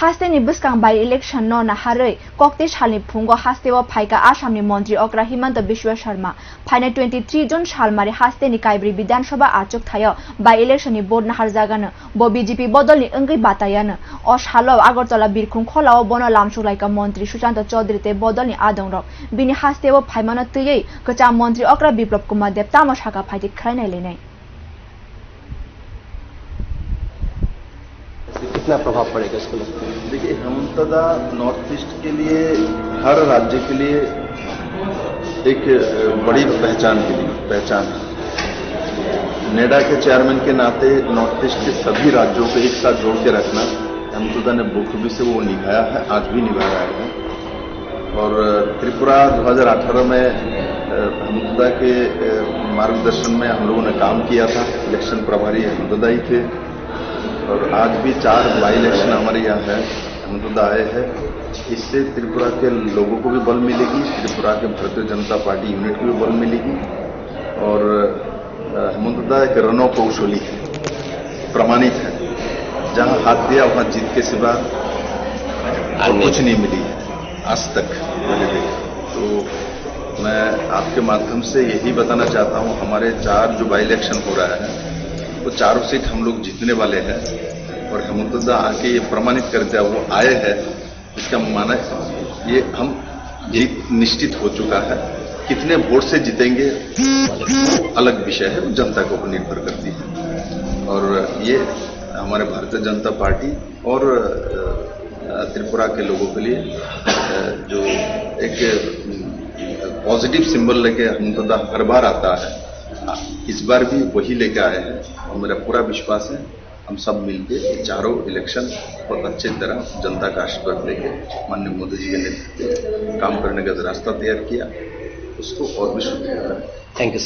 हास्ते नि बुस्कां by election न नाहारै कक्ते सालनि फुंगो हास्तेव फाइका आसामनि मन्त्री अग्रा हिमन्त विश्व शर्मा फाइने 23 जुन सालमारि हास्ते नि काइब्री विधानसभा आचुक थायो बाई इलेक्शन नि बोर्ड नाहार जागानो ब बीजेपी बदलनि अंगै बातायानो अ सालाव आगरतला बिरखुं खलाव बन लामसुलाइका मन्त्री सुशान्त चौधरी ते बदलनि आदं रक बिनि हास्तेव फाइमान तयै कचा मन्त्री अग्रा विप्लव कुमार देव तामा साका फाइति खराइनाय लेनाय कितना प्रभाव पड़ेगा इसको? देखिए, हेमंतदा नॉर्थ ईस्ट के लिए, हर राज्य के लिए एक बड़ी पहचान है। नेडा के चेयरमैन के नाते नॉर्थ ईस्ट के सभी राज्यों को एक साथ जोड़ के रखना हेमंतदा ने बखूबी से वो निभाया है, आज भी निभा रहा है। और त्रिपुरा 2018 में हेमंतदा के मार्गदर्शन में हम लोगों ने काम किया था। इलेक्शन प्रभारी हेमंतदा ही थे और आज भी 4 बाई इलेक्शन हमारे यहाँ है, हेमंतदा आए हैं। इससे त्रिपुरा के लोगों को भी बल मिलेगी, त्रिपुरा के भारतीय जनता पार्टी यूनिट को भी बल मिलेगी। और हेमंतदा एक रणो कौशली है, प्रमाणित है। जहां हाथ दिया वहां जीत के सिवा और कुछ नहीं मिली है आज तक मैंने देखा। तो मैं आपके माध्यम से यही बताना चाहता हूं, हमारे 4 जो बाई इलेक्शन हो रहा है वो 4 सीट हम लोग जीतने वाले हैं। और हेमंतदा आके ये प्रमाणित करते हैं, वो आए हैं, इसका माना ये हम जीत निश्चित हो चुका है। कितने वोट से जीतेंगे वो अलग विषय है, वो जनता के ऊपर निर्भर करती है। और ये हमारे भारतीय जनता पार्टी और त्रिपुरा के लोगों के लिए जो एक पॉजिटिव सिंबल लेके हेमंतदा हर बार आता है, इस बार भी वही लेके आए हैं। और मेरा पूरा विश्वास है हम सब मिलके चारों इलेक्शन बहुत अच्छी तरह जनता का आशीर्वाद लेके माननीय मोदी जी के नेतृत्व काम करने का रास्ता तैयार किया, उसको और भी शुभ। Thank you.